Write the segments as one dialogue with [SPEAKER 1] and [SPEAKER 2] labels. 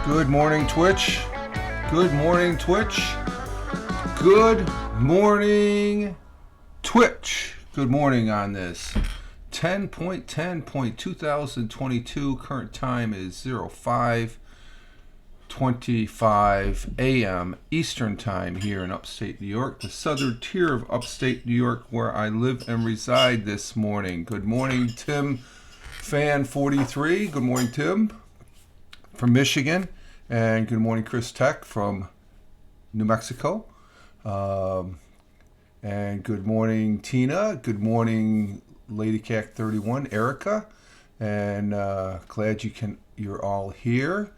[SPEAKER 1] Good morning, Twitch. Good morning, Twitch. Good morning, Twitch. Good morning on this 10.10.2022. Current time is 05:25 a.m. Eastern Time here in Upstate New York, the southern tier of Upstate New York, where I live and reside this morning. Good morning, Tim Fan 43. Good morning, Tim from Michigan. And good morning, Chris Tech from New Mexico. And good morning, Tina. Good morning, Lady Cat 31, Erica. And glad you're all here.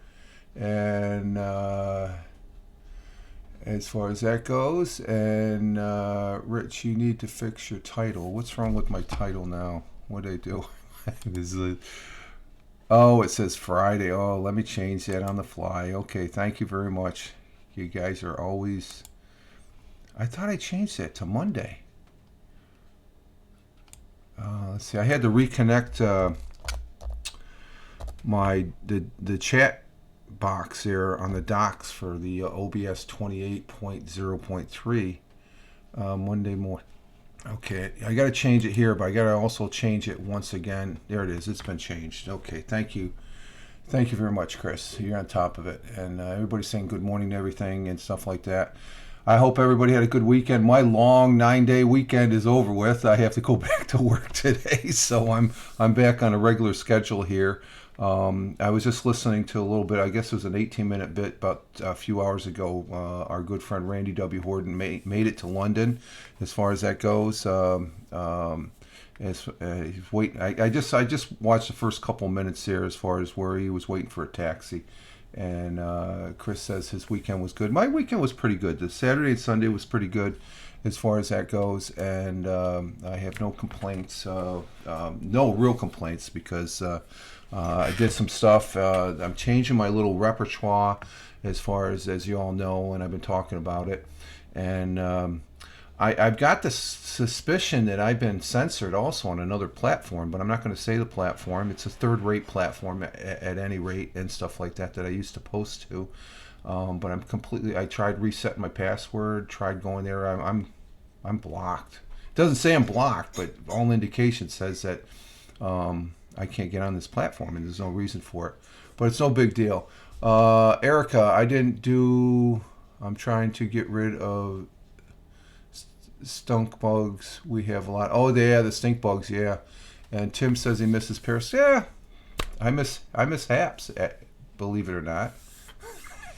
[SPEAKER 1] And as far as that goes, and Rich, you need to fix your title. What's wrong with my title now? What did I do? Oh, it says Friday. Oh, let me change that on the fly. Okay, thank you very much. You guys are always... I thought I changed that to Monday. Let's see. I had to reconnect the chat box there on the docs for the OBS 28.0.3 Monday morning. Okay, I got to change it here, but I got to also change it once again. There it is. It's been changed. Okay, thank you. Thank you very much, Chris. You're on top of it. And everybody's saying good morning to everything and stuff like that. I hope everybody had a good weekend. My long 9-day weekend is over with. I have to go back to work today, so I'm back on a regular schedule here. I was just listening to a little bit, I guess it was an 18-minute bit about a few hours ago. Our good friend Randy W. Horton made it to London as far as that goes. He's waiting. I just watched the first couple minutes there as far as where he was waiting for a taxi. And Chris says his weekend was good. My weekend was pretty good. The Saturday and Sunday was pretty good as far as that goes. And I have no complaints, no real complaints, because I did some stuff. I'm changing my little repertoire as far as you all know, and I've been talking about it. And I've got the suspicion that I've been censored also on another platform, but I'm not going to say the platform. It's a third-rate platform at any rate and stuff like that I used to post to. But I tried resetting my password, tried going there. I'm blocked. It doesn't say I'm blocked, but all indication says that I can't get on this platform, and there's no reason for it. But it's no big deal. Erica, I'm trying to get rid of stunk bugs. We have a lot. Oh, yeah, the stink bugs, yeah. And Tim says he misses Paris. Yeah, I miss Haps, believe it or not.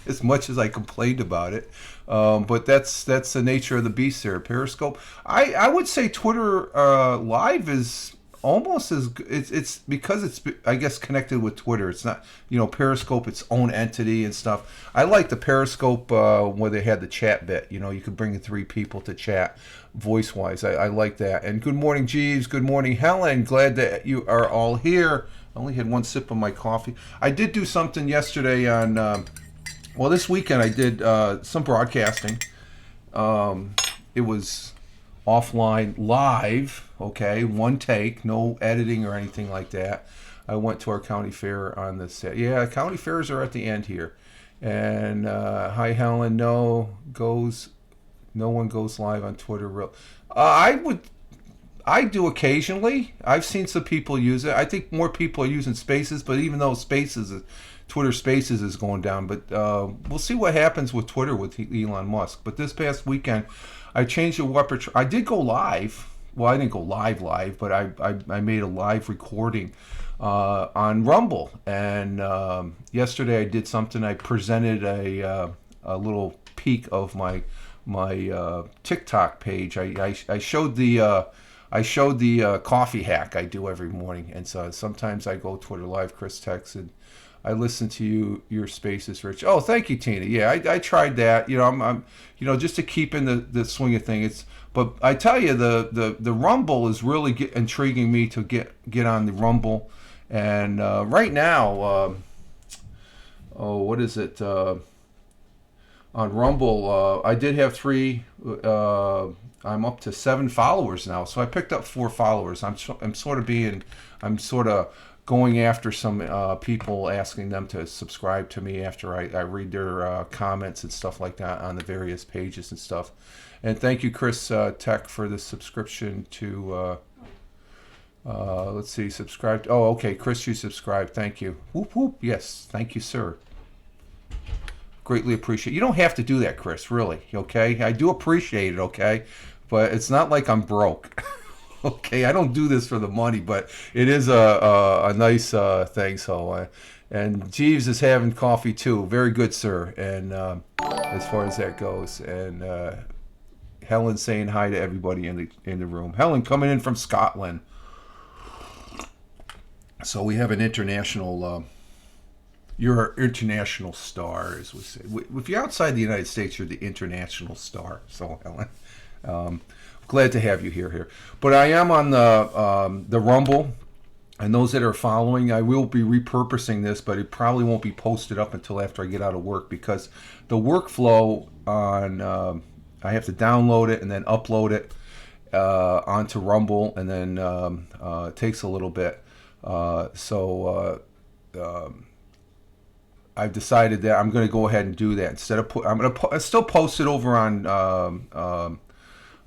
[SPEAKER 1] As much as I complained about it. But that's the nature of the beast there. Periscope. I would say Twitter Live is almost as it's because it's, I guess, connected with Twitter. It's not, Periscope, its own entity and stuff. I like the Periscope where they had the chat bit. You could bring in 3 people to chat voice wise. I like that. And good morning, Jeeves. Good morning, Helen. Glad that you are all here. I only had one sip of my coffee. I did do something yesterday on this weekend I did some broadcasting. It was offline, live, okay, one take, no editing or anything like that. I went to our county fair on the set. Yeah, county fairs are at the end here. And hi, Helen. No one goes live on Twitter. I do occasionally. I've seen some people use it. I think more people are using Spaces, but even though Twitter Spaces is going down, but we'll see what happens with Twitter with Elon Musk. But this past weekend, I changed the repertoire. I did go live. Well, I didn't go live, but I made a live recording on Rumble. And yesterday I did something. I presented a little peek of my TikTok page. I showed the coffee hack I do every morning. And so sometimes I go Twitter Live, Chris Tex, and I listen to your Spaces, Rich. Oh, thank you, Tina. Yeah, I tried that. I'm just to keep in the swing of things. But I tell you, the Rumble is really intriguing me to get on the Rumble. And right now, what is it? On Rumble, I did have 3. I'm up to 7 followers now, so I picked up 4 followers. I'm sort of going after some people, asking them to subscribe to me after I read their comments and stuff like that on the various pages and stuff. And thank you, Chris Tech, for the subscription to, let's see, subscribe. Oh, okay, Chris, you subscribed. Thank you. Whoop, whoop. Yes, thank you, sir. Greatly appreciate. You don't have to do that, Chris, really, okay? I do appreciate it, okay? But it's not like I'm broke. Okay, I don't do this for the money, but it is a nice thing. So, and Jeeves is having coffee too. Very good, sir. And as far as that goes, and Helen saying hi to everybody in the room. Helen coming in from Scotland. So we have an international. You're an international star, as we say. If you're outside the United States, you're the international star. So, Helen. Glad to have you here. But I am on the Rumble, and those that are following, I will be repurposing this, but it probably won't be posted up until after I get out of work, because the workflow on I have to download it and then upload it onto Rumble, and then it takes a little bit. I've decided that I'm going to go ahead and do that instead of I'm going to still post it over on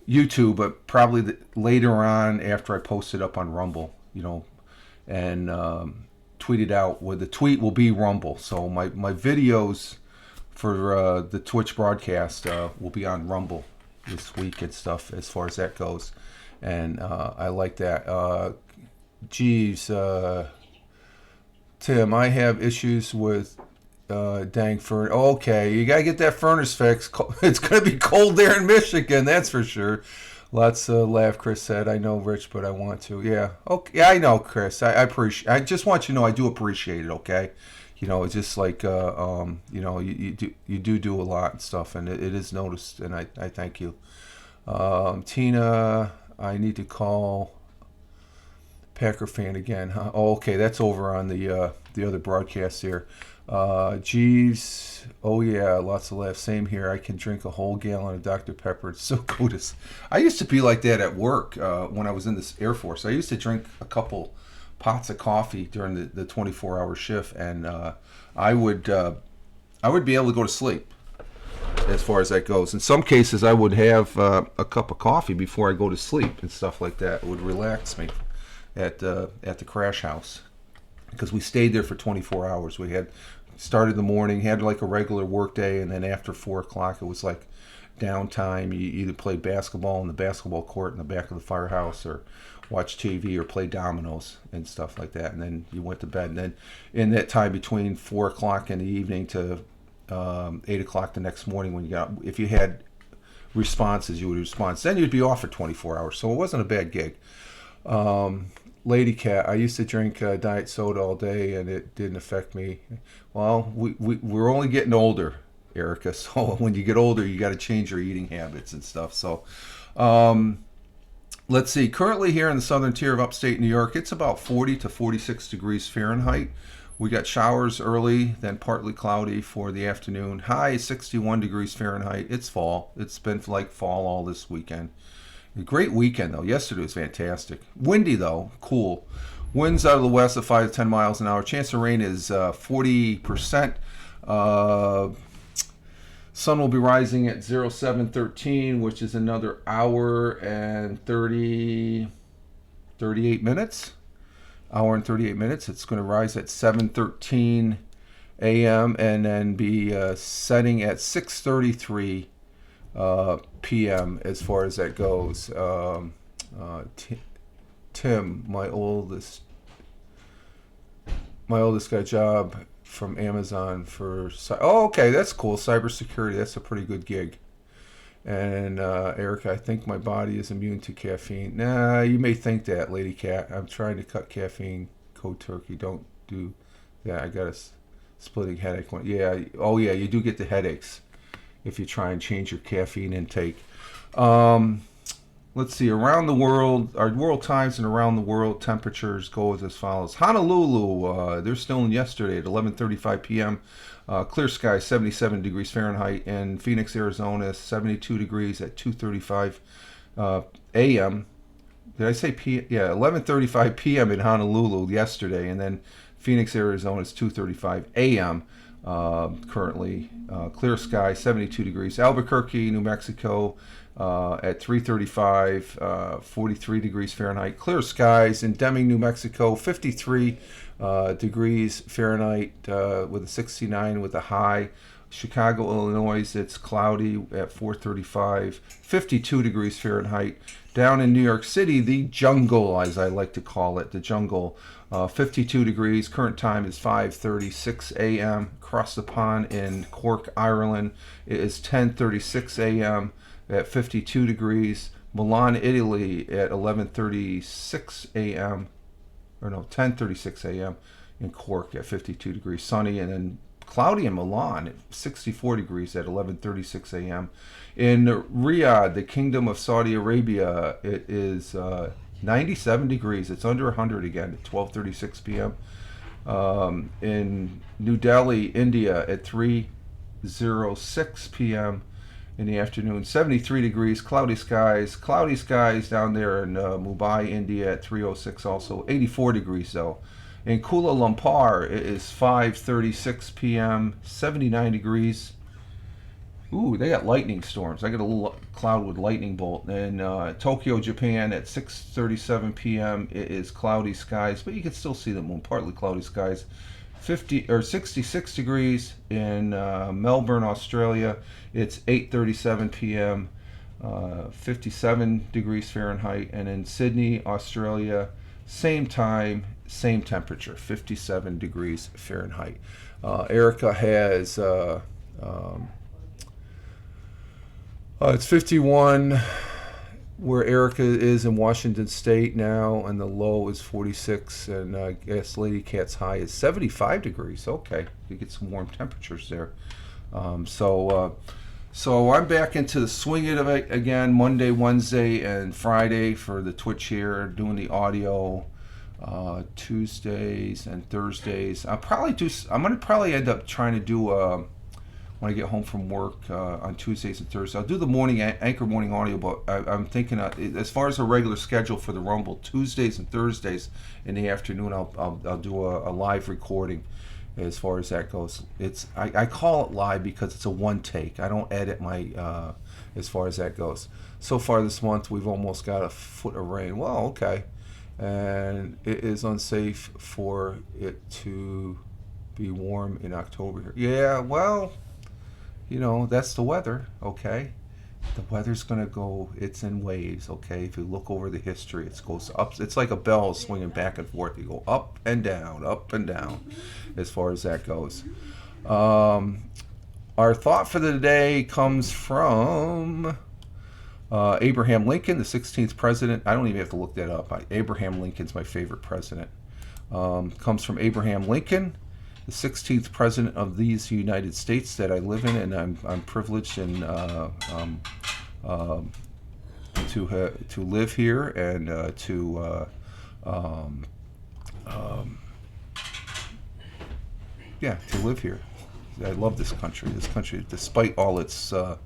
[SPEAKER 1] YouTube, but probably later on after I post it up on Rumble, and tweet it out. Where the tweet will be Rumble. So my videos for the Twitch broadcast will be on Rumble this week and stuff, as far as that goes. And I like that. Geez, Tim, I have issues with dang furnace. Okay, you gotta get that furnace fixed. It's gonna be cold there in Michigan, that's for sure. Lots of laugh. Chris said, "I know, Rich, but I want to." Yeah, okay, yeah, I know, Chris. I appreciate. I just want you to know I do appreciate it. Okay, it's just like you do a lot and stuff, and it is noticed, and I thank you. Tina, I need to call Packer fan again, huh? Oh, okay, that's over on the other broadcast here. Jeeves, oh yeah, lots of laughs. Same here. I can drink a whole gallon of Dr. Pepper. It's so good. I used to be like that at work when I was in the Air Force. I used to drink a couple pots of coffee during the 24-hour shift, and I would be able to go to sleep. As far as that goes, in some cases, I would have a cup of coffee before I go to sleep and stuff like that. It would relax me at the crash house, because we stayed there for 24 hours. We had started in the morning, had like a regular work day, and then after 4 o'clock, it was like downtime. You either played basketball in the basketball court in the back of the firehouse, or watch TV, or play dominoes and stuff like that. And then you went to bed. And then in that time between 4 o'clock in the evening to 8 o'clock the next morning, when you got, if you had responses, you would respond. Then you'd be off for 24 hours. So it wasn't a bad gig. Lady Cat, I used to drink diet soda all day, and it didn't affect me. Well, we're only getting older, Erica. So when you get older, you got to change your eating habits and stuff. So let's see. Currently here in the southern tier of upstate New York, it's about 40 to 46 degrees Fahrenheit. We got showers early, then partly cloudy for the afternoon. High 61 degrees Fahrenheit. It's fall. It's been like fall all this weekend. A great weekend, though. Yesterday was fantastic. Windy, though. Cool. Winds out of the west of 5 to 10 miles an hour. Chance of rain is 40%. Sun will be rising at 07:13, which is another hour and 38 minutes. Hour and 38 minutes. It's going to rise at 7:13 a.m. and then be setting at 6:33 p.m. as far as that goes. Tim, my oldest got a job from Amazon for. Oh, okay, that's cool. Cybersecurity. That's a pretty good gig. And Erica, I think my body is immune to caffeine. Nah, you may think that, Lady Cat. I'm trying to cut caffeine cold turkey. Don't do that. I got a splitting headache. Yeah. Oh, yeah. You do get the headaches if you try and change your caffeine intake. Let's see. Around the world, our world times and around the world temperatures go as follows. Honolulu, they're still in yesterday at 11:35 p.m. Clear sky, 77 degrees Fahrenheit. And Phoenix, Arizona, 72 degrees at 2:35 a.m. did I say Yeah, 11:35 p.m. in Honolulu yesterday, and then Phoenix, Arizona is 2:35 a.m. Currently, clear sky, 72 degrees. Albuquerque, New Mexico, at 3:35, 43 degrees Fahrenheit. Clear skies in Deming, New Mexico, 53 degrees Fahrenheit with a 69 with a high. Chicago, Illinois, it's cloudy at 4:35, 52 degrees Fahrenheit. Down in New York City, the jungle, as I like to call it, the jungle, 52 degrees. Current time is 5:36 a.m. Across the pond in Cork, Ireland, it is 10:36 a.m. at 52 degrees. Milan, Italy, at 11:36 a.m. or no, 10:36 a.m. in Cork at 52 degrees, sunny, and then cloudy in Milan at 64 degrees at 11:36 a.m. In Riyadh, the Kingdom of Saudi Arabia, it is 97 degrees. It's under 100 again at 12:36 p.m. In New Delhi, India, at 3:06 p.m. in the afternoon, 73 degrees, cloudy skies down there in Mumbai, India, at 3:06 also, 84 degrees though. In Kuala Lumpur, it is 5:36 p.m., 79 degrees. Ooh, they got lightning storms. I got a little cloud with lightning bolt. In Tokyo, Japan, at 6:37 p.m., it is cloudy skies, but you can still see the moon, partly cloudy skies. 66 degrees. In Melbourne, Australia, it's 8:37 p.m., 57 degrees Fahrenheit. And in Sydney, Australia, same time, same temperature, 57 degrees Fahrenheit. Erica has, it's 51 where Erica is in Washington State now, and the low is 46, and I guess Lady Cat's high is 75 degrees. Okay, you get some warm temperatures there. So I'm back into the swing of it again, Monday, Wednesday, and Friday for the Twitch here, doing the audio. Tuesdays and Thursdays. I'm gonna probably end up trying to do when I get home from work on Tuesdays and Thursdays. I'll do the morning anchor morning audio, but I'm thinking as far as a regular schedule for the Rumble, Tuesdays and Thursdays in the afternoon, I'll do a live recording. As far as that goes, I call it live because it's a one take. I don't edit my as far as that goes. So far this month, we've almost got a foot of rain. Well, okay. And it is unsafe for it to be warm in October. Yeah, well, that's the weather, okay? The weather's going to go, it's in waves, okay? If you look over the history, it goes up. It's like a bell swinging back and forth. You go up and down as far as that goes. Our thought for the day comes from Abraham Lincoln, the 16th president. I don't even have to look that up. Abraham Lincoln's my favorite president. Comes from Abraham Lincoln, the 16th president of these United States that I live in, and I'm privileged and to live here and to live here. I love this country. This country, despite all its the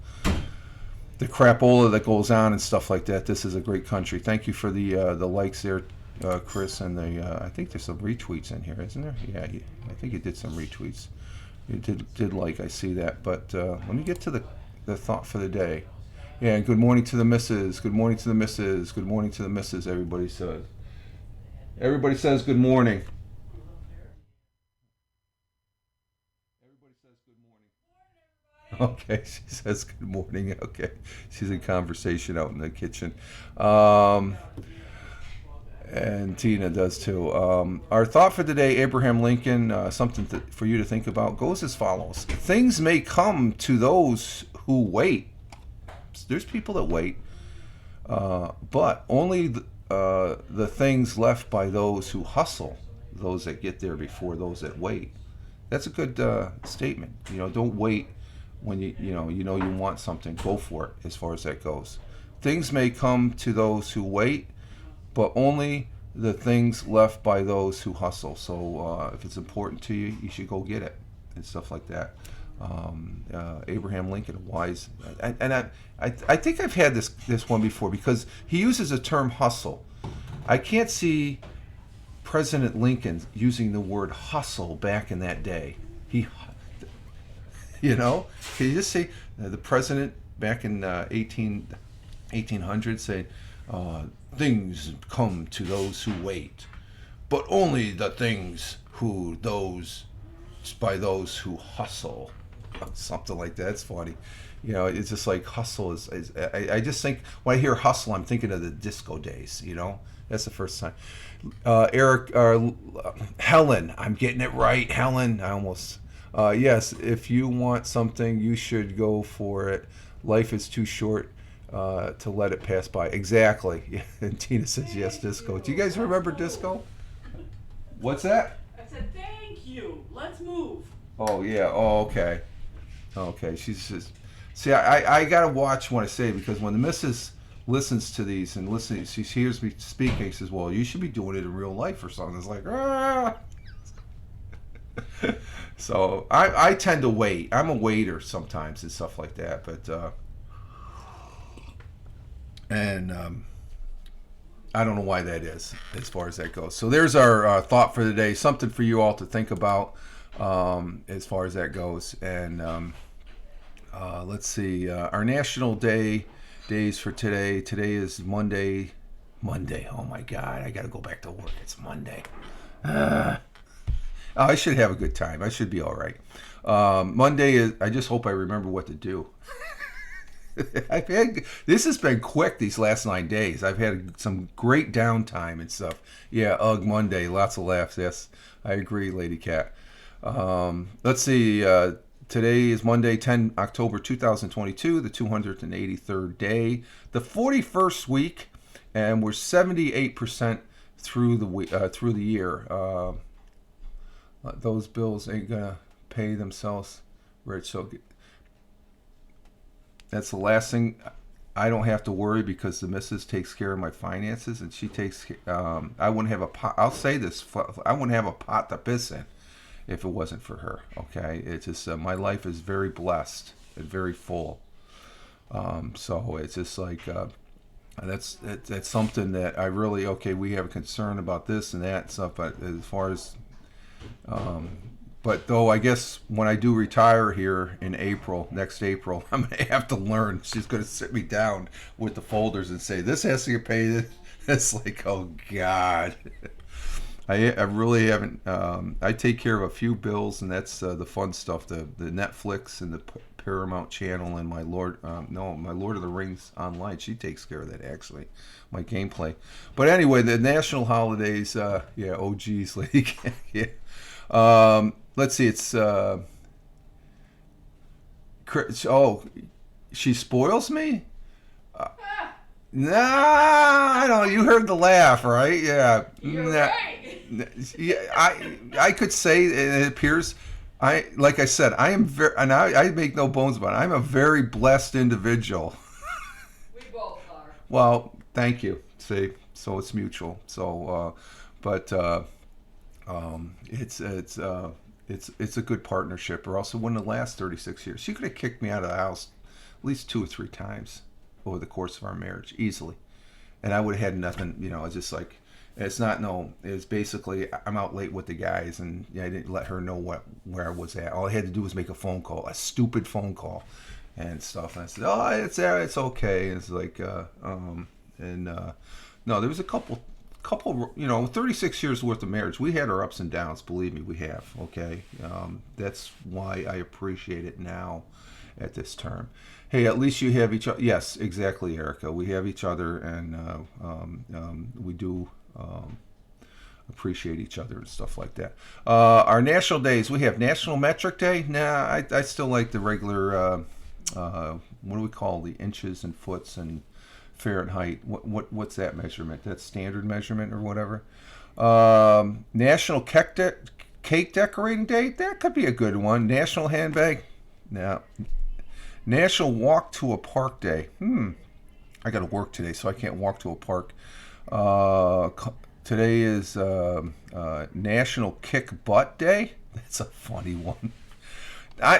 [SPEAKER 1] crapola that goes on and stuff like that, this is a great country. Thank you for the likes there, Chris, and I think there's some retweets in here, isn't there? Yeah, I think you did some retweets. You did like, I see that. But let me get to the thought for the day. Yeah, and good morning to the missus. Good morning to the missus. Good morning to the missus. Everybody says. Everybody says good morning. Okay, she says good morning. Okay, she's in conversation out in the kitchen. And Tina does too. Our thought for today, Abraham Lincoln, something for you to think about, goes as follows. Things may come to those who wait. There's people that wait, but only the things left by those who hustle, those that get there before those that wait. That's a good statement. Don't wait when you want something. Go for it as far as that goes. Things may come to those who wait, but only the things left by those who hustle. So if it's important to you, you should go get it and stuff like that. Abraham Lincoln, wise, and I think I've had this one before, because he uses the term hustle. I can't see President Lincoln using the word hustle back in that day. He, you know, can you just say the president back in 1800 saying, things come to those who wait, but only the things by those who hustle. Something like that. It's funny. You know, it's just like hustle is I just think when I hear hustle, I'm thinking of the disco days, you know? That's the first time. Eric, Helen, I'm getting it right. Helen, I almost, yes, if you want something, you should go for it. Life is too short to let it pass by. Exactly. And Tina says, yes, disco. Do you guys remember disco? What's that?
[SPEAKER 2] I said, thank you. Let's move.
[SPEAKER 1] Oh, yeah. Oh, okay. Okay. She's just, see, I got to watch what I say, because when the missus listens to these and she hears me speaking, she says, well, you should be doing it in real life or something. It's like, ah. So I tend to wait. I'm a waiter sometimes and stuff like that, but I don't know why that is as far as that goes. So there's our thought for the day, something for you all to think about as far as that goes. And let's see, our national days for today. Today is Monday. Oh my God, I got to go back to work. It's Monday. I should have a good time. I should be all right. Monday is, I just hope I remember what to do. This has been quick these last 9 days. I've had some great downtime and stuff. Yeah, Monday, lots of laughs. Yes, I agree, Lady Cat. Let's see. Today is Monday, 10 October 2022, the 283rd day, the 41st week, and we're 78% through the year. Those bills ain't gonna pay themselves, Rich. So that's the last thing. I don't have to worry because the missus takes care of my finances, and she takes. I wouldn't have a pot. I'll say this: I wouldn't have a pot to piss in if it wasn't for her. Okay, it's just my life is very blessed and very full. So it's just like that's something that I really we have a concern about this and that and stuff. But as far as but though I guess when I do retire here in next April, I'm going to have to learn. She's going to sit me down with the folders and say, this has to get paid. It's like, oh God. I really haven't, I take care of a few bills, and that's the fun stuff, the Netflix and the Paramount channel and my Lord of the Rings online. She takes care of that, actually, my gameplay. But anyway, the national holidays, oh geez, Lady Cat, yeah. Let's see, it's she spoils me? Nah, I don't. You heard the laugh, right? Yeah.
[SPEAKER 2] You're right.
[SPEAKER 1] Yeah, I could say it appears. Like I said, I am very, and I make no bones about it. I'm a very blessed individual.
[SPEAKER 2] We both are.
[SPEAKER 1] Well, thank you. See, so it's mutual. So, it's a good partnership, or else it wouldn't have lasted 36 years. She could have kicked me out of the house at least 2 or 3 times over the course of our marriage, easily, and I would have had nothing. It's just like, it's basically I'm out late with the guys, and I didn't let her know where I was at. All I had to do was make a phone call, a stupid phone call, and stuff. And I said, oh, it's there, it's okay. And it's like, no, there was a couple, 36 years worth of marriage. We had our ups and downs, believe me, we have. Okay, that's why I appreciate it now at this term. Hey, at least you have each other. Yes, exactly, Erica. We have each other, and we do appreciate each other and stuff like that. Our national days, we have National Metric Day. Nah, I still like the regular, what do we call the inches and foots and Fahrenheit? What's that measurement? That's standard measurement or whatever. National Cake Decorating Day. That could be a good one. National Handbag. No. National Walk to a Park Day. I got to work today, so I can't walk to a park. Today is National Kick Butt Day. That's a funny one.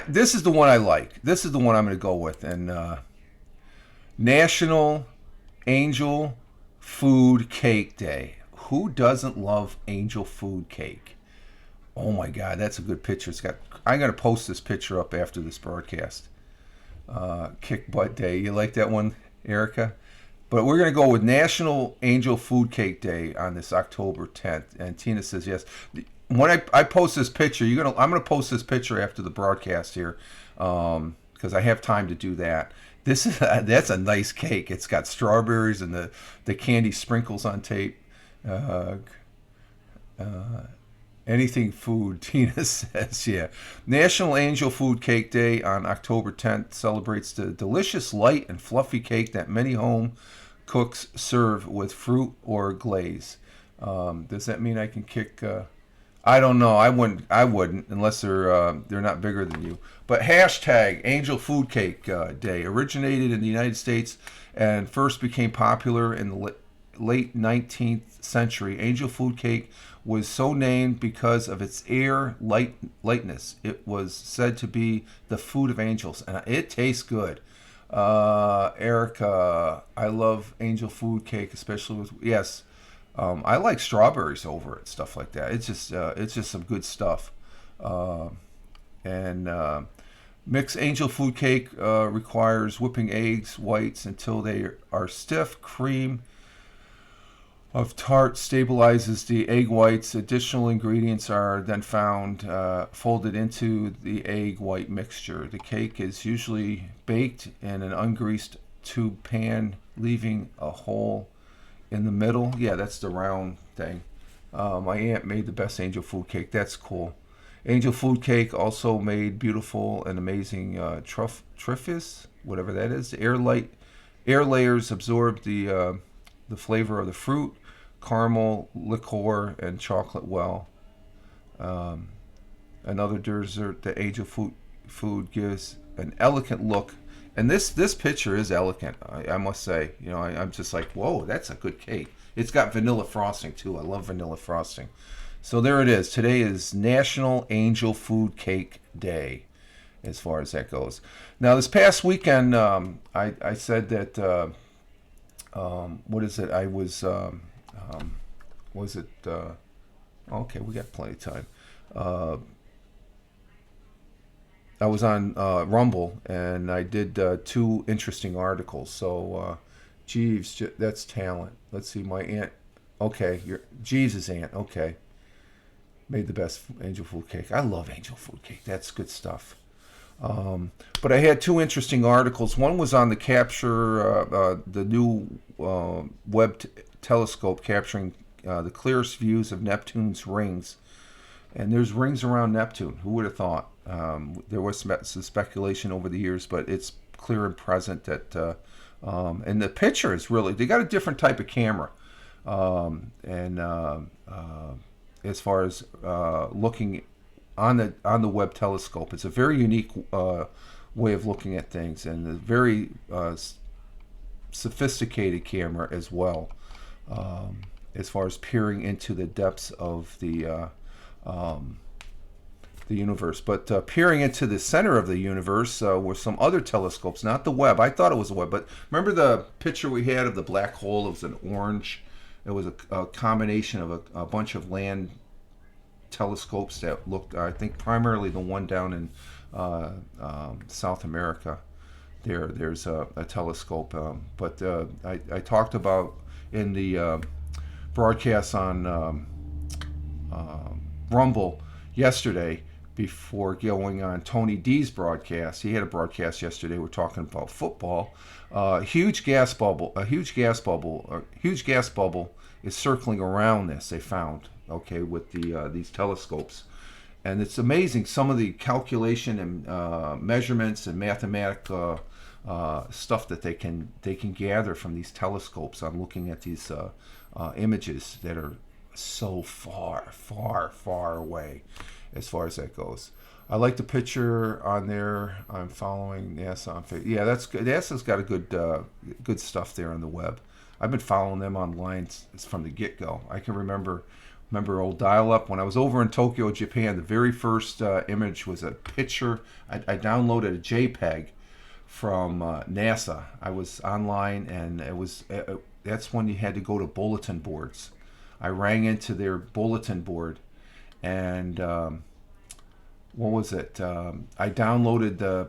[SPEAKER 1] This is the one I like. This is the one I'm going to go with. And National Angel Food Cake Day. Who doesn't love angel food cake? Oh my God, that's a good picture. It's got. I'm gonna post this picture up after this broadcast. Kick Butt Day. You like that one, Erica? But we're gonna go with National Angel Food Cake Day on this October 10th. And Tina says yes. When I post this picture, I'm gonna post this picture after the broadcast here, because I have time to do that. That's a nice cake. It's got strawberries and the candy sprinkles on tape. Uh, Anything food, Tina says, yeah. National Angel Food Cake Day on October 10th celebrates the delicious, light, and fluffy cake that many home cooks serve with fruit or glaze. Does that mean I can kick? I don't know. I wouldn't unless they're not bigger than you. But hashtag Angel Food Cake Day originated in the United States and first became popular in the late 19th century. Angel food cake was so named because of its lightness. It was said to be the food of angels, and it tastes good. Erica, I love angel food cake, especially with yes. I like strawberries over it, stuff like that. It's just some good stuff. And mixed angel food cake requires whipping eggs whites until they are stiff. Cream of tart stabilizes the egg whites. Additional ingredients are then folded into the egg white mixture. The cake is usually baked in an ungreased tube pan, leaving a hole in the middle. Yeah, that's the round thing. My aunt made the best angel food cake. That's cool. Angel food cake also made beautiful and amazing truffes, whatever that is. The air layers absorb the flavor of the fruit, caramel, liqueur, and chocolate well. Another dessert, the angel food gives an elegant look. And this picture is elegant, I must say. You know, I'm just like, whoa, that's a good cake. It's got vanilla frosting, too. I love vanilla frosting. So there it is. Today is National Angel Food Cake Day, as far as that goes. Now, this past weekend, I said that, what is it? Okay, we got plenty of time. I was on Rumble, and I did 2 interesting articles. So, Jeeves, that's talent. Let's see, my aunt. Okay, Jeeves' aunt. Okay, made the best angel food cake. I love angel food cake. That's good stuff. But I had 2 interesting articles. One was on the the new Webb telescope capturing the clearest views of Neptune's rings. And there's rings around Neptune. Who would have thought? There was some speculation over the years, but it's clear and present that. And the picture is really, they got a different type of camera. As far as looking on the Webb telescope, it's a very unique way of looking at things, and a very sophisticated camera as well, as far as peering into the depths of the universe. But peering into the center of the universe were some other telescopes, not the Webb. I thought it was the Webb, but remember the picture we had of the black hole? It was an orange. It was a combination of a bunch of land telescopes that looked, I think, primarily the one down in South America. There's a telescope, but I talked about in the broadcast on Rumble yesterday before going on Tony D's broadcast. He had a broadcast yesterday. We're talking about football. A huge gas bubble is circling around this. They found, okay, with these telescopes, and it's amazing some of the calculation and measurements and mathematical stuff that they can gather from these telescopes on looking at these images that are so far away, as far as that goes. I like the picture on there. I'm following NASA on Facebook. Yeah, that's good. NASA's got a good stuff there on the web. I've been following them online from the get-go. I can remember old dial-up. When I was over in Tokyo, Japan, the very first image was a picture. I downloaded a JPEG from NASA. I was online, and it that's when you had to go to bulletin boards. I rang into their bulletin board, and what was it? I downloaded the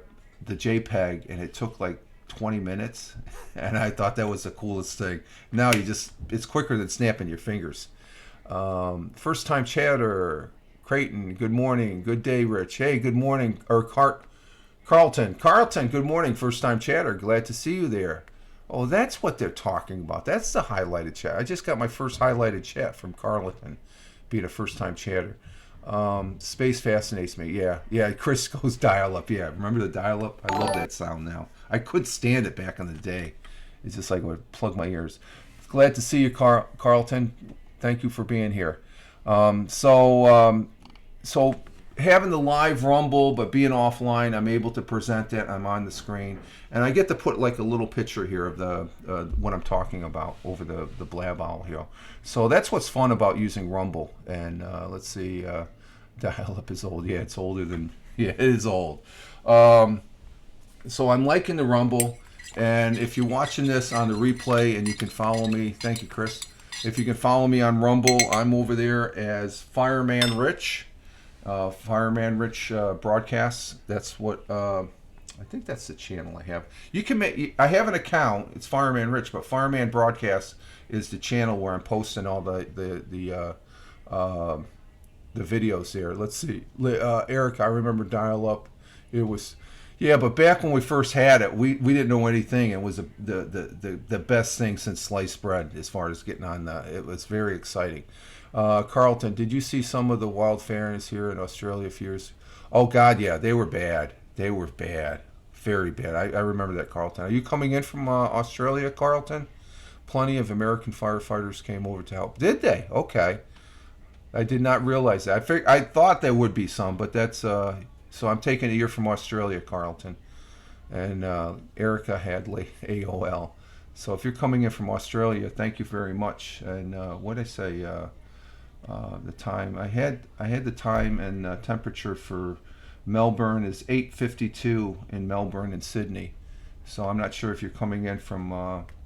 [SPEAKER 1] JPEG, and it took like 20 minutes, and I thought that was the coolest thing. Now it's quicker than snapping your fingers. First time chatter, Creighton, good morning. Good day, Rich. Hey, good morning. Or Carlton, good morning. First time chatter. Glad to see you there. Oh, that's what they're talking about. That's the highlighted chat. I just got my first highlighted chat from Carlton, being a first time chatter. Space fascinates me. Yeah. Chris goes dial up. Yeah, remember the dial up? I love that sound now. I could stand it back in the day. It's just like I would plug my ears. Glad to see you, Carlton. Thank you for being here. So having the live Rumble, but being offline, I'm able to present it. I'm on the screen, and I get to put like a little picture here of the what I'm talking about over the blab owl here. So that's what's fun about using Rumble. And let's see, dial-up is old. Yeah, it's older than it is old. So I'm liking the Rumble, and if you're watching this on the replay and you can follow me, thank you, Chris. If you can follow me on Rumble, I'm over there as Fireman Rich. Fireman Rich broadcasts. That's what I think that's the channel I have. You can I have an account. It's Fireman Rich, but Fireman Broadcasts is the channel where I'm posting all the videos there. Let's see, Eric. I remember dial up. It was. Yeah, but back when we first had it, we didn't know anything. It was the best thing since sliced bread as far as getting on it was very exciting. Carlton, did you see some of the wildfires here in Australia a few years? Oh, God, yeah, they were bad. They were bad. Very bad. I remember that, Carlton. Are you coming in from Australia, Carlton? Plenty of American firefighters came over to help. Did they? Okay. I did not realize that. I thought there would be some, but that's... So I'm taking a year from Australia, Carlton. And Erica Hadley, AOL. So if you're coming in from Australia, thank you very much. And what did I say? The time. I had the time and temperature for Melbourne is 8:52 in Melbourne and Sydney. So I'm not sure if you're coming in from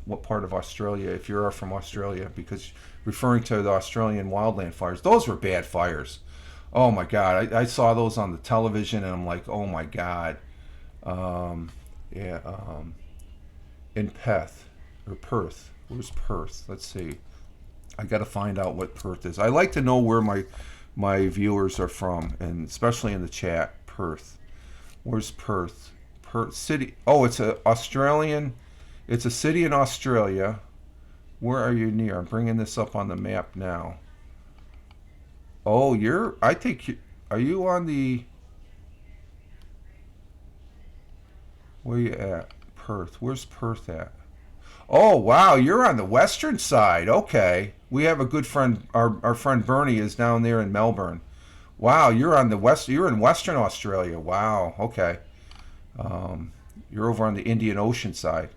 [SPEAKER 1] what part of Australia, if you are from Australia, because referring to the Australian wildland fires, those were bad fires. Oh my God, I saw those on the television and I'm like, oh my God. In Perth. Where's Perth? Let's see. I got to find out what Perth is. I like to know where my viewers are from, and especially in the chat, Perth. Where's Perth? Perth city. Oh, it's it's a city in Australia. Where are you near? I'm bringing this up on the map now. Oh, are you on the, where you at? Perth. Where's Perth at? Oh, wow, you're on the western side. Okay. We have a good friend, our friend Bernie is down there in Melbourne. Wow, you're in Western Australia. Wow, okay. You're over on the Indian Ocean side.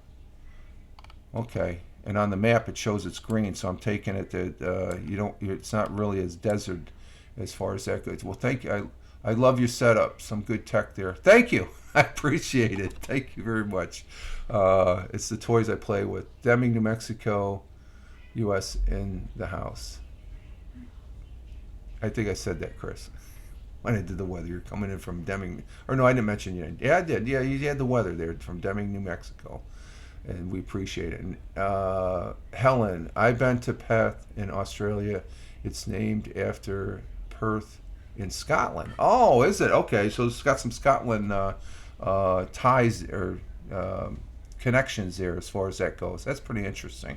[SPEAKER 1] Okay. And on the map it shows it's green, so I'm taking it that it's not really as desert as far as that goes. Well, thank you. I love your setup. Some good tech there. Thank you. I appreciate it. Thank you very much. It's the toys I play with. Deming, New Mexico, U.S. in the house. I think I said that, Chris. When I did the weather, you're coming in from Deming. Or no, I didn't mention you. Yeah, I did. Yeah, you had the weather there from Deming, New Mexico. And we appreciate it. And Helen, I've been to Perth in Australia. It's named after Perth in Scotland. Oh, is it? Okay, so it's got some Scotland ties or connections there as far as that goes. That's pretty interesting.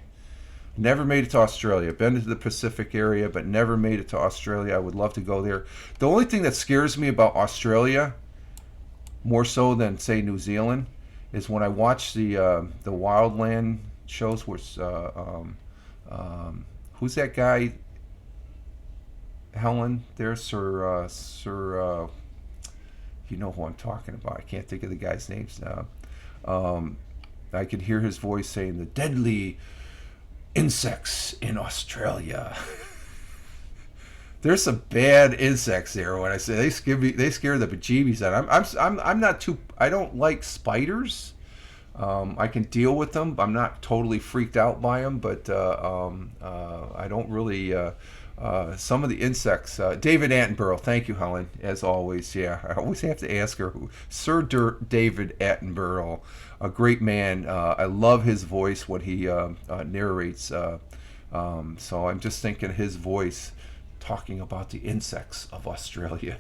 [SPEAKER 1] Never made it to Australia. Been to the Pacific area, but never made it to Australia. I would love to go there. The only thing that scares me about Australia, more so than, say, New Zealand, is when I watch the wildland shows where who's that guy? Helen, there, Sir. You know who I'm talking about. I can't think of the guy's names now. I could hear his voice saying the deadly insects in Australia. There's some bad insects there. When I say they scare the bejeebies out. I'm not too. I don't like spiders. I can deal with them. I'm not totally freaked out by them, but I don't really. Some of the insects. David Attenborough. Thank you, Helen. As always, yeah. I always have to ask her who. David Attenborough, a great man. I love his voice when he narrates. So I'm just thinking his voice talking about the insects of Australia.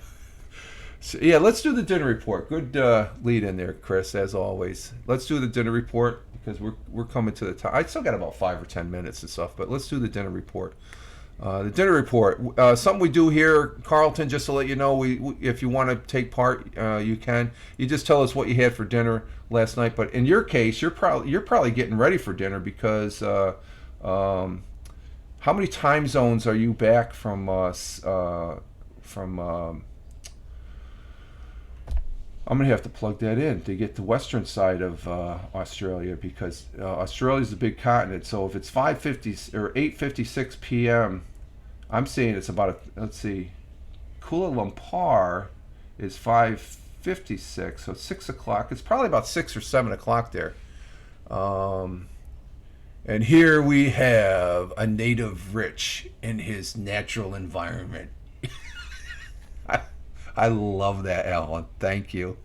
[SPEAKER 1] So, yeah, let's do the dinner report. Good lead in there, Chris, as always. Let's do the dinner report because we're coming to the time. I still got about 5 or 10 minutes and stuff, but let's do the dinner report. The dinner report. Something we do here, Carlton. Just to let you know, we if you want to take part, you can. You just tell us what you had for dinner last night. But in your case, you're probably getting ready for dinner because how many time zones are you back from? I'm going to have to plug that in to get the western side of Australia because Australia is a big continent. So if it's 5:50 or 8:56 p.m., I'm saying it's about let's see, Kuala Lumpur is 5:56, so it's 6 o'clock. It's probably about 6 or 7 o'clock there. And here we have a native rich in his natural environment. I love that, Alan. Thank you.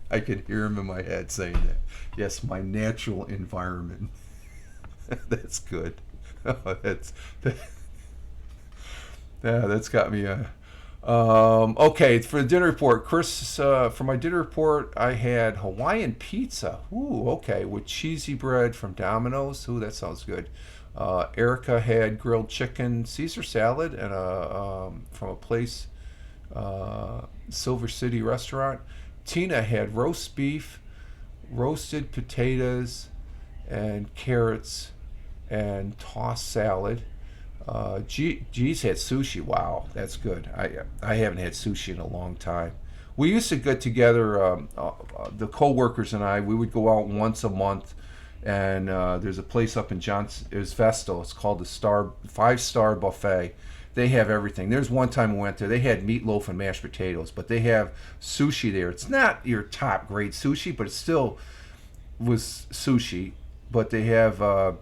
[SPEAKER 1] I can hear him in my head saying that. Yes, my natural environment. That's good. That's got me. Okay, for the dinner report, Chris. For my dinner report, I had Hawaiian pizza. Ooh, okay, with cheesy bread from Domino's. Ooh, that sounds good. Erica had grilled chicken, Caesar salad, and from a place. Silver City restaurant. Tina had roast beef, roasted potatoes, and carrots, and tossed salad. G's had sushi. Wow, that's good. I haven't had sushi in a long time. We used to get together, the co-workers and I. We would go out once a month, and there's a place up in Johnson. It was Vestal. It's called the 5-Star Buffet. They have everything. There's one time we went there. They had meatloaf and mashed potatoes, but they have sushi there. It's not your top grade sushi, but it still was sushi. But they have all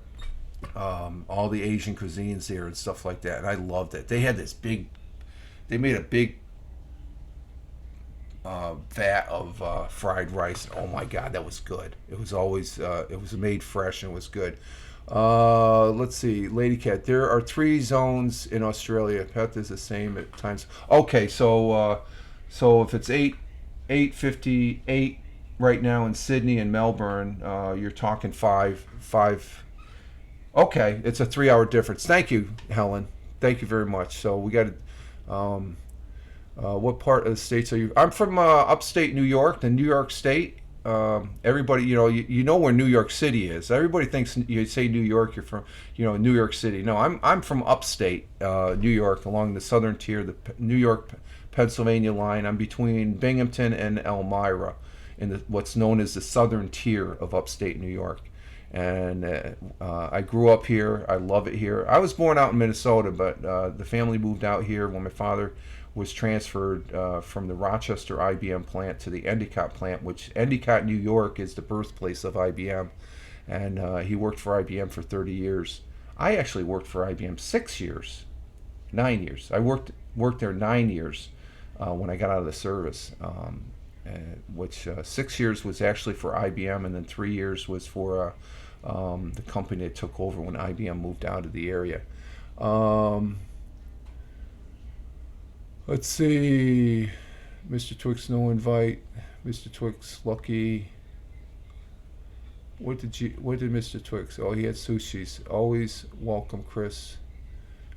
[SPEAKER 1] the Asian cuisines there and stuff like that. And I loved it. They had this big. They made a big vat of fried rice. Oh my God, that was good. It was always it was made fresh and it was good. Let's see, Lady Cat. There are 3 zones in Australia. Pet is the same at times. Okay, so if it's 8:58 right now in Sydney and Melbourne, you're talking 5. Okay, it's a 3-hour difference. Thank you, Helen. Thank you very much. So we got what part of the states are you? I'm from upstate New York, the New York State. Everybody, you know where New York City is. Everybody thinks you say New York, you're from, New York City. No, I'm from upstate New York, along the southern tier, the New York, Pennsylvania line. I'm between Binghamton and Elmira, in what's known as the southern tier of upstate New York. And I grew up here. I love it here. I was born out in Minnesota, but the family moved out here when my father was transferred from the Rochester IBM plant to the Endicott plant, which Endicott, New York, is the birthplace of IBM. And he worked for IBM for 30 years. I actually worked for IBM 9 years. I worked there 9 years when I got out of the service, which 6 years was actually for IBM, and then 3 years was for the company that took over when IBM moved out of the area. Let's see. Mr. Twix, no invite. Mr. Twix, lucky. What did Mr. Twix? Oh, he had sushis. Always welcome, Chris.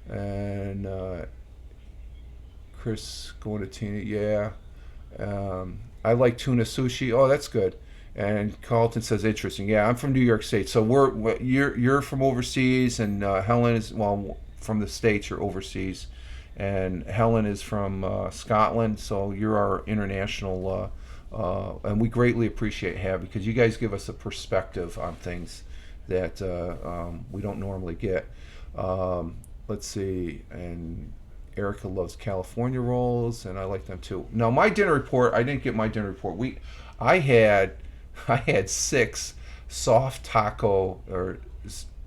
[SPEAKER 1] And Chris going to Tina. Yeah. I like tuna sushi. Oh, that's good. And Carlton says interesting. Yeah, I'm from New York State. So you're from overseas, and Helen is from the States. You're overseas. And Helen is from Scotland, so you're our international, and we greatly appreciate having, because you guys give us a perspective on things that we don't normally get. Let's see, and Erica loves California rolls, and I like them too. Now, my dinner report, I didn't get my dinner report. I had I had 6 soft taco or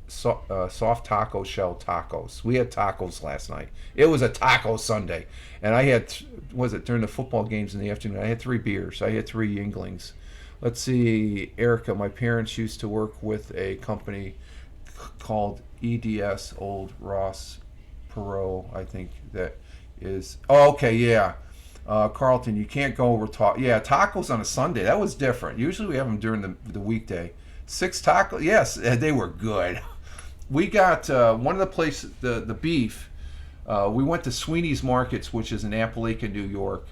[SPEAKER 1] soft taco shell tacos. We had tacos last night. It was a taco Sunday, and I had was it during the football games in the afternoon? I had 3 beers. I had 3 Yinglings. Let's see, Erica. My parents used to work with a company called EDS, Old Ross Perot. I think that is. Oh, okay, yeah. Carlton, you can't go over yeah, tacos on a Sunday. That was different. Usually we have them during the weekday. 6 tacos. Yes, they were good. We got one of the places, the beef. We went to Sweeney's Markets, which is in Appalachian, New York.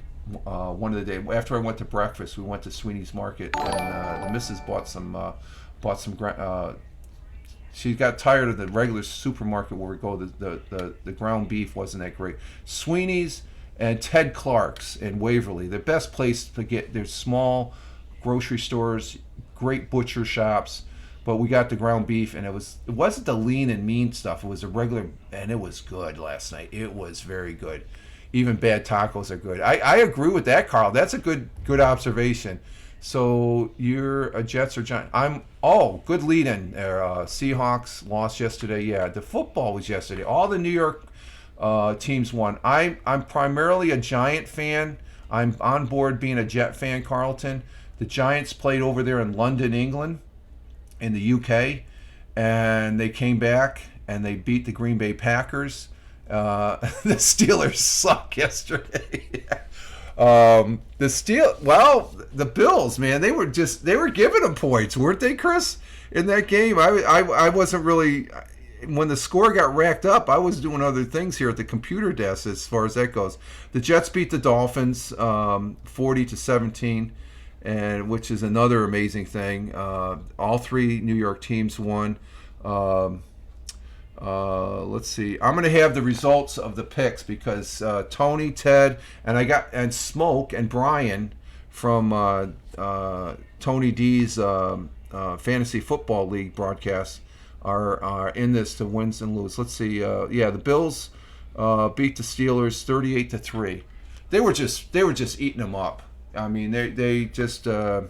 [SPEAKER 1] One of the days after I went to breakfast, we went to Sweeney's Market, and the missus bought some. She got tired of the regular supermarket where we go. The ground beef wasn't that great. Sweeney's and Ted Clark's in Waverly, the best place to get. There's small grocery stores, great butcher shops, but we got the ground beef, and it wasn't the lean and mean stuff. It was a regular, and it was good last night. It was very good. Even bad tacos are good. I agree with that, Carl. That's a good observation. So you're a Jets or Giants. Good lead in there. Seahawks lost yesterday. Yeah, the football was yesterday. All the New York teams won. I'm primarily a Giant fan. I'm on board being a Jet fan, Carlton. The Giants played over there in London, England, in the UK, and they came back and they beat the Green Bay Packers. The Steelers suck yesterday. The Bills, man, they were giving them points, weren't they, Chris? In that game, I wasn't really. When the score got racked up, I was doing other things here at the computer desk as far as that goes. The Jets beat the Dolphins 40-17, and which is another amazing thing. All 3 New York teams won. Let's see. I'm going to have the results of the picks because Tony, Ted, and Smoke and Brian from Tony D's Fantasy Football League broadcast are in this to wins and lose. Let's see. The Bills beat the Steelers 38-3. They were just eating them up. I mean, they just so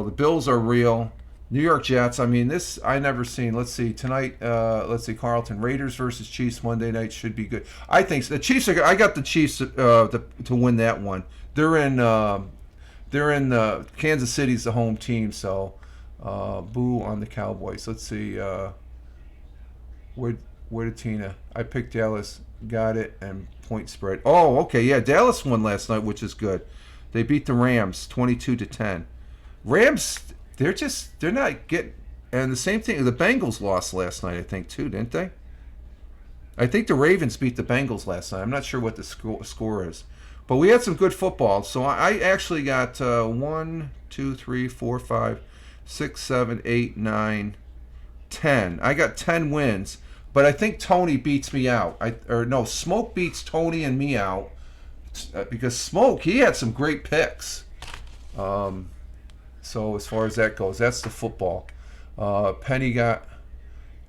[SPEAKER 1] the Bills are real. New York Jets. I mean, this I never seen. Let's see tonight. Let's see, Carlton Raiders versus Chiefs Monday night should be good. I think so. The Chiefs are. I got the Chiefs to win that one. They're in Kansas City's the home team, so boo on the Cowboys. Let's see. Where did Tina? I picked Dallas. Got it, and point spread. Oh, okay, yeah. Dallas won last night, which is good. They beat the Rams 22-10. Rams. They're not getting, and the same thing. The Bengals lost last night, I think, too, didn't they? I think the Ravens beat the Bengals last night. I'm not sure what the score is, but we had some good football. So I actually got 1, 2, 3, 4, 5, 6, 7, 8, 9, 10. I got 10 wins, but I think Tony beats me out. Smoke beats Tony and me out because Smoke, he had some great picks. So as far as that goes, that's the football. Penny got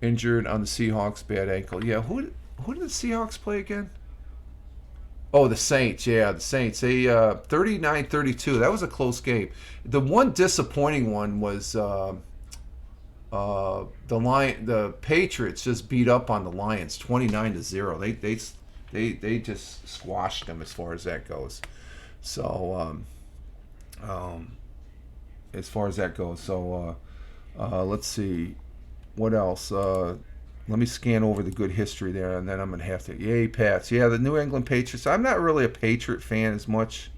[SPEAKER 1] injured on the Seahawks, bad ankle. Yeah, who did the Seahawks play again? Oh, the Saints. Yeah, the Saints. They 39-32. That was a close game. The one disappointing one was the Patriots just beat up on the Lions 29-0. They just squashed them as far as that goes. So as far as that goes. So let's see. What else? Let me scan over the good history there, and then I'm going to have to... Yay, Pats. Yeah, the New England Patriots. I'm not really a Patriot fan as much.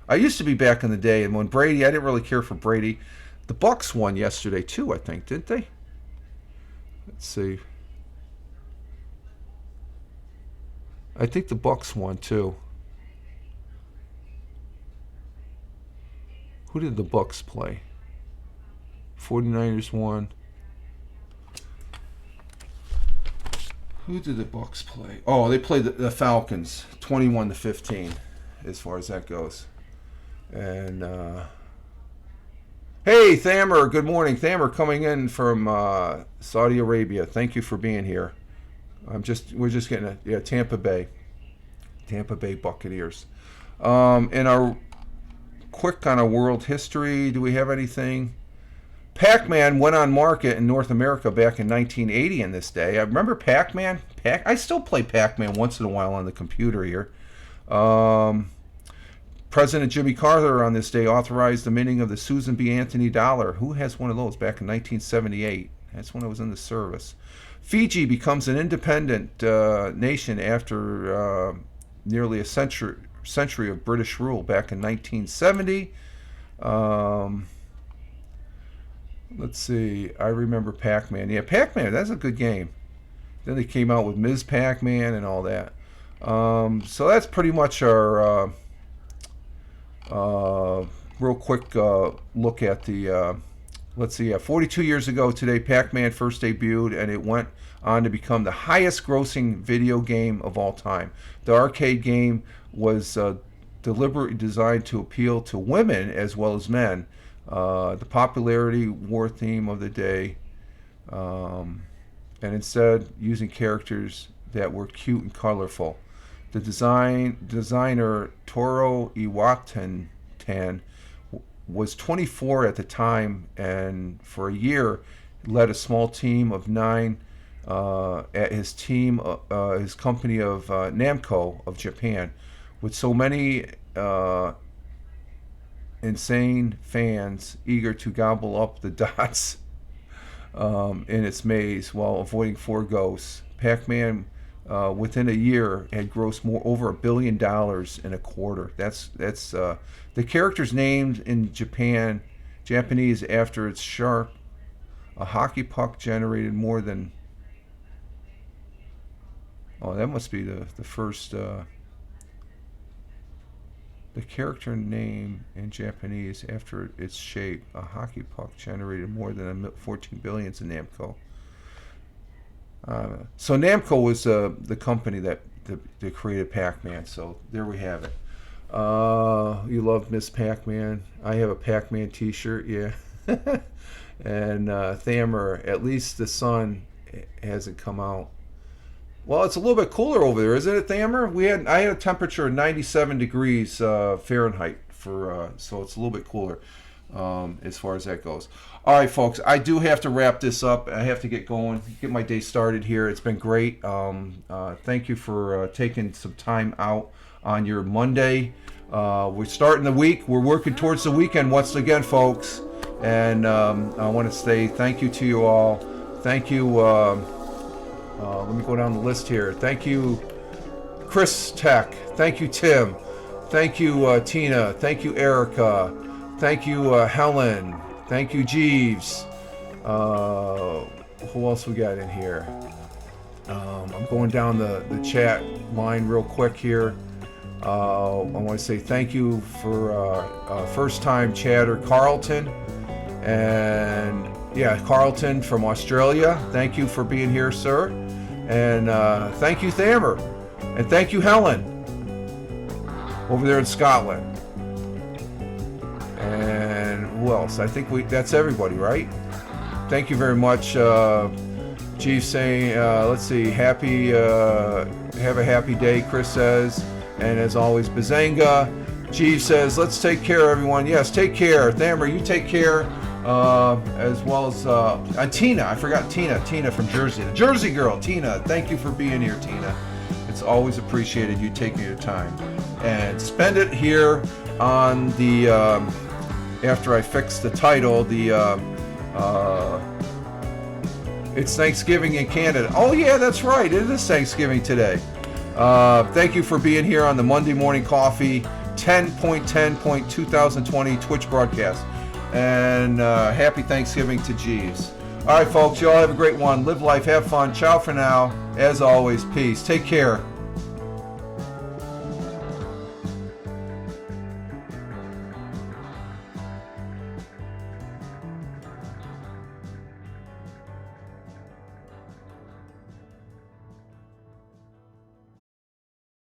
[SPEAKER 1] I used to be back in the day, and when Brady, I didn't really care for Brady. The Bucks won yesterday, too, I think, didn't they? Let's see. I think the Bucks won, too. Who did the Bucks play? 49ers won. Who did the Bucks play? Oh, they played the Falcons, 21-15, as far as that goes. And hey, Thamer, good morning, Thamer, coming in from Saudi Arabia. Thank you for being here. We're just getting Tampa Bay Buccaneers. In our quick kind of world history, do we have anything? Pac-Man went on market in North America back in 1980 in this day. I remember Pac-Man. I still play Pac-Man once in a while on the computer here. President Jimmy Carter on this day authorized the minting of the Susan B. Anthony dollar. Who has one of those? Back in 1978. That's when I was in the service. Fiji becomes an independent nation after nearly a century of British rule back in 1970. Let's see. I remember Pac-Man. Yeah, Pac-Man, that's a good game. Then they came out with Ms. Pac-Man and all that. So that's pretty much our real quick look at the, let's see, 42 years ago today, Pac-Man first debuted, and it went on to become the highest grossing video game of all time. The arcade game was deliberately designed to appeal to women as well as men. The popularity war theme of the day, and instead using characters that were cute and colorful. The designer Toru Iwatan was 24 at the time, and for a year led a small team of 9 at his company of Namco of Japan. With so many insane fans eager to gobble up the dots in its maze while avoiding 4 ghosts, Pac-Man within a year had grossed over $1 billion in a quarter. That's the character's named in Japanese after its sharp. A hockey puck generated more than. Oh, that must be the first. The character name in Japanese after its shape. A hockey puck generated more than 14 billion in Namco. So Namco was the company that created Pac-Man. So there we have it. You love Miss Pac-Man. I have a Pac-Man T-shirt, yeah. And Thamer, at least the sun hasn't come out. Well, it's a little bit cooler over there, isn't it, Thamer? I had a temperature of 97 degrees Fahrenheit so it's a little bit cooler as far as that goes. All right, folks, I do have to wrap this up. I have to get going, get my day started here. It's been great. Thank you for taking some time out on your Monday. We're starting the week. We're working towards the weekend once again, folks. And I want to say thank you to you all. Thank you. Let me go down the list here. Thank you, Chris Tech. Thank you, Tim. Thank you, Tina. Thank you, Erica. Thank you, Helen. Thank you, Jeeves. Who else we got in here? I'm going down the chat line real quick here. I want to say thank you for first-time chatter, Carlton. And yeah, Carlton from Australia. Thank you for being here, sir. And thank you, Thamer. And thank you, Helen, over there in Scotland. And who else? I think that's everybody, right? Thank you very much. Chief saying, let's see, have a happy day, Chris says. And as always, Bazanga. Chief says, let's take care, everyone. Yes, take care. Thamer, you take care. As well as Tina. I forgot Tina from Jersey. The Jersey girl, Tina. Thank you for being here, Tina. It's always appreciated you taking your time. And spend it here on the, after I fix the title, it's Thanksgiving in Canada. Oh yeah, that's right. It is Thanksgiving today. Thank you for being here on the Monday Morning Coffee 10.10.2020 Twitch broadcast. And happy Thanksgiving to Jeeves. All right, folks, you all have a great one. Live life, have fun. Ciao for now. As always, peace. Take care.